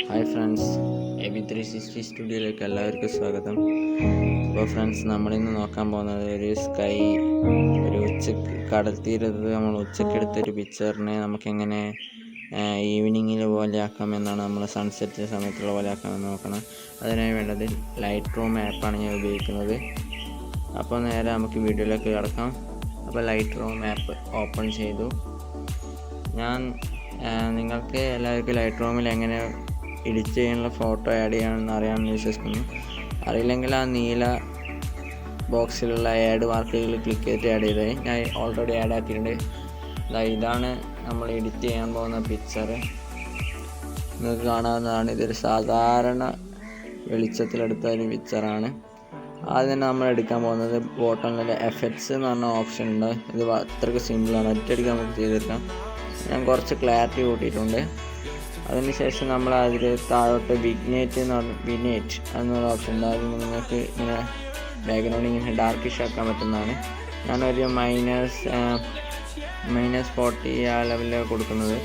Hi friends, AB360 സ്റ്റുഡിയോയിലേക്ക് എല്ലാവർക്കും സ്വാഗതം. അപ്പോൾ ഫ്രണ്ട്സ്, നമ്മളിന്ന് നോക്കാൻ പോകുന്നത് ഒരു കടൽ തീരത്ത് നമ്മൾ ഉച്ചക്കെടുത്തൊരു പിക്ചറിനെ നമുക്കെങ്ങനെ ഈവനിങ്ങിൽ പോലെ ആക്കാമെന്നാണ്. നമ്മൾ സൺസെറ്റ് സമയത്തുള്ള പോലെ ആക്കാമെന്ന് നോക്കണം. അതിനായി വേണ്ടത് ലൈറ്റ് റൂം ആപ്പാണ് ഞാൻ ഉപയോഗിക്കുന്നത്. അപ്പോൾ നേരെ നമുക്ക് വീഡിയോയിലേക്ക് കിടക്കാം. അപ്പോൾ ലൈറ്റ് റൂം ആപ്പ് ഓപ്പൺ ചെയ്തു. നിങ്ങൾക്ക് എല്ലാവർക്കും ലൈറ്റ് റൂമിൽ എങ്ങനെ എഡിറ്റ് ചെയ്യാനുള്ള ഫോട്ടോ ആഡ് ചെയ്യണമെന്ന് അറിയാമെന്ന് വിശ്വസിക്കുന്നു. അറിയില്ലെങ്കിൽ ആ നീല ബോക്സിലുള്ള ആഡ് മാർക്കുകൾ ക്ലിക്ക് ചെയ്തിട്ട് ആഡ് ചെയ്തത് ഞാൻ ഓൾറെഡി ആഡ് ആക്കിയിട്ടുണ്ട്. ഇതാണ് നമ്മൾ എഡിറ്റ് ചെയ്യാൻ പോകുന്ന പിക്ചർ. നിങ്ങൾക്ക് കാണാവുന്നതാണ്. ഇതൊരു സാധാരണ വെളിച്ചത്തിലെടുത്ത ഒരു പിക്ചറാണ്. ആദ്യം തന്നെ നമ്മൾ എടുക്കാൻ പോകുന്നത് ബോട്ടണിലെ എഫക്ട്സ് എന്ന് പറഞ്ഞ ഓപ്ഷൻ ഉണ്ട്. ഇത് അത്രയ്ക്ക് സിമ്പിളാണ്, ഒറ്റയടിക്ക് നമുക്ക് ചെയ്തെടുക്കാം. ഞാൻ കുറച്ച് ക്ലാരിറ്റി കൂട്ടിയിട്ടുണ്ട്. അതിനുശേഷം നമ്മൾ അതിൽ താഴോട്ട് വിഗ്നേറ്റ് എന്നുള്ള ഓപ്ഷൻ ഉണ്ട്. അതിൽ നിങ്ങൾക്ക് ഇങ്ങനെ ബാക്ക്ഗ്രൗണ്ട് ഇങ്ങനെ ഡാർക്കിഷ് ആക്കാൻ പറ്റുന്നതാണ്. ഞാനൊരു -40 ആ ലെവലിലാണ് കൊടുക്കുന്നത്.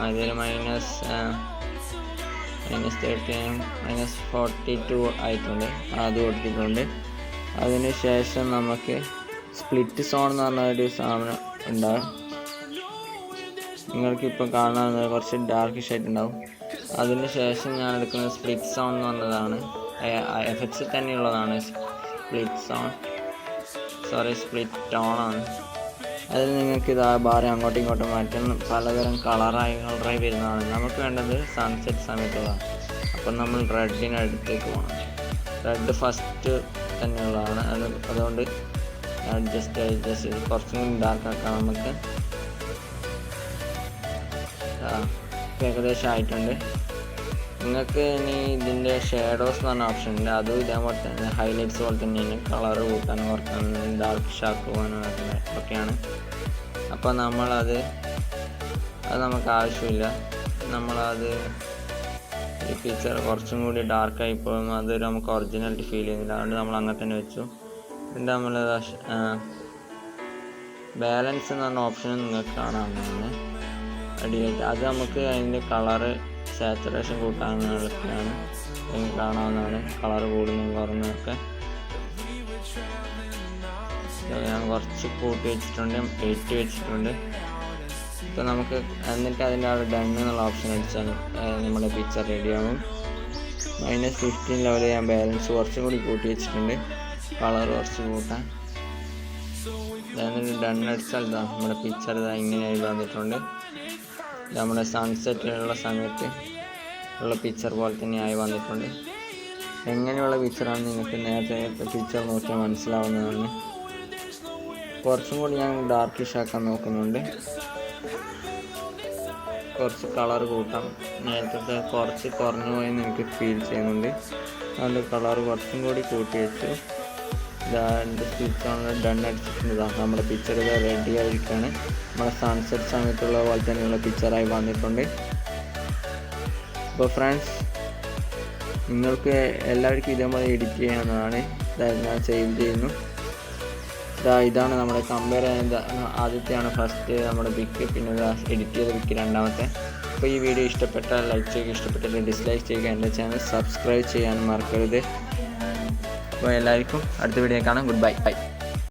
അതിൽ -42 ആയിട്ടുണ്ട്, അത് കൊടുത്തിട്ടുണ്ട്. അതിനുശേഷം നമുക്ക് സ്പ്ലിറ്റ് സോൺ എന്ന് പറഞ്ഞ ഒരു സാധനം ഉണ്ടാകും. നിങ്ങൾക്കിപ്പോൾ കാണാവുന്നത് കുറച്ച് ഡാർക്കിഷ് ആയിട്ടുണ്ടാവും. അതിന് ശേഷം ഞാൻ എടുക്കുന്നത് സ്പ്ലിറ്റ് സോൺ എന്ന് പറഞ്ഞതാണ്. എഫക്ട്സിൽ തന്നെയുള്ളതാണ് സ്പ്ലിറ്റ് ടോണാണ്. അതിൽ നിങ്ങൾക്ക് ഇത് ബാറി അങ്ങോട്ടും ഇങ്ങോട്ടും മാറ്റാൻ പലതരം കളറായി വരുന്നതാണ്. നമുക്ക് വേണ്ടത് സൺസെറ്റ് സമയത്തുള്ളതാണ്. അപ്പം നമ്മൾ റെഡിന് അടുത്തേക്ക് പോകണം. റെഡ് ഫസ്റ്റ് തന്നെയുള്ളതാണ്. അതുകൊണ്ട് ജസ്റ്റ് കുറച്ചും കൂടി ഡാർക്കാക്കാം. നമുക്ക് ഏകദേശം ആയിട്ടുണ്ട്. നിങ്ങൾക്ക് ഇനി ഇതിൻ്റെ ഷേഡോസ് എന്ന് പറഞ്ഞ ഓപ്ഷൻ ഉണ്ട്. അതും ഇതേപോലെ തന്നെ ഹൈലൈറ്റ്സ് പോലെ തന്നെയാണ്. കളറ് കൂട്ടാനും കുറക്കാനും ഡാർക്ക് ഷാക്കുവാനും ഒക്കെയാണ്. അപ്പോൾ നമ്മളത് നമുക്ക് ആവശ്യമില്ല. നമ്മളത് ഈ പിക്ചർ കുറച്ചും കൂടി ഡാർക്കായി പോകും. അതൊരു നമുക്ക് ഒറിജിനാലിറ്റി ഫീൽ ചെയ്യുന്നില്ല. അതുകൊണ്ട് നമ്മൾ അങ്ങനെ തന്നെ വെച്ചു. പിന്നെ നമ്മൾ ബാലൻസ് എന്ന് പറഞ്ഞ ഓപ്ഷനും നിങ്ങൾക്ക് കാണാവുന്നതാണ് അടിയായിട്ട്. അത് നമുക്ക് അതിൻ്റെ കളറ് സാച്ചുറേഷൻ കൂട്ടാനുള്ളതാണ്. കാണാവുന്നതാണ്. കളറ് കൂടുന്നതും കുറഞ്ഞതൊക്കെ ഞാൻ കുറച്ച് കൂട്ടി വെച്ചിട്ടുണ്ട്, 8 വെച്ചിട്ടുണ്ട്. ഇപ്പോൾ നമുക്ക് എന്നിട്ട് അതിൻ്റെ അവിടെ ഡൺ എന്നുള്ള ഓപ്ഷൻ അടിച്ചാൽ നമ്മുടെ പിക്ചർ റെഡിയാകും. -15 ലെവലിൽ ഞാൻ ബാലൻസ് കുറച്ചും കൂടി കൂട്ടി വെച്ചിട്ടുണ്ട്, കളർ കുറച്ച് കൂട്ടാൻ. എന്നിട്ട് ഡൺ അടിച്ചാൽ നമ്മുടെ പിക്ചർ ഇങ്ങനെയായി വന്നിട്ടുണ്ട്. നമ്മുടെ സൺസെറ്റിലുള്ള സമയത്ത് ഉള്ള പിക്ചർ പോലെ തന്നെ ആയി വന്നിട്ടുണ്ട്. എങ്ങനെയുള്ള പിക്ചറാണ് നിങ്ങൾക്ക് നേരത്തെ പിക്ചർ നോക്കിയാൽ മനസ്സിലാവുന്നതാണ്. കുറച്ചും കൂടി ഞാൻ ഡാർക്കിഷ് ആക്കാൻ നോക്കുന്നുണ്ട്. കുറച്ച് കളർ കൂട്ടാം. നേരത്തെ കുറച്ച് കുറഞ്ഞു പോയെന്ന് എനിക്ക് ഫീൽ ചെയ്യുന്നുണ്ട്. അതുകൊണ്ട് കളർ കുറച്ചും കൂടി കൂട്ടി വെച്ചു. സ്റ്റിച്ചാണ് ഡൺ അടിച്ചിട്ടുണ്ട്. നമ്മുടെ പിക്ചർ റെഡി ആയിരിക്കുകയാണ്. നമ്മുടെ സൺസെറ്റ് സമയത്തുള്ള പോലെ തന്നെയുള്ള പിക്ചറായി വന്നിട്ടുണ്ട്. അപ്പോൾ ഫ്രണ്ട്സ്, നിങ്ങൾക്ക് എല്ലാവർക്കും ഇതേപോലെ എഡിറ്റ് ചെയ്യാവുന്നതാണ്. ഞാൻ സേവ് ചെയ്യുന്നു. ഇതാണ് നമ്മുടെ കമ്പയർ ചെയ്യുന്ന ആദ്യത്തെയാണ് ഫസ്റ്റ് നമ്മുടെ പിക്ക്, പിന്നെ എഡിറ്റ് ചെയ്ത പിക്ക് രണ്ടാമത്തെ. അപ്പോൾ ഈ വീഡിയോ ഇഷ്ടപ്പെട്ടാൽ ലൈക്ക് ചെയ്യുക, ഇഷ്ടപ്പെട്ടാൽ ഡിസ്ലൈക്ക് ചെയ്യുക. എൻ്റെ ചാനൽ സബ്സ്ക്രൈബ് ചെയ്യാനും മറക്കരുത്. അപ്പോൾ എല്ലാവർക്കും അടുത്ത വീഡിയോ കാണാം. Good bye.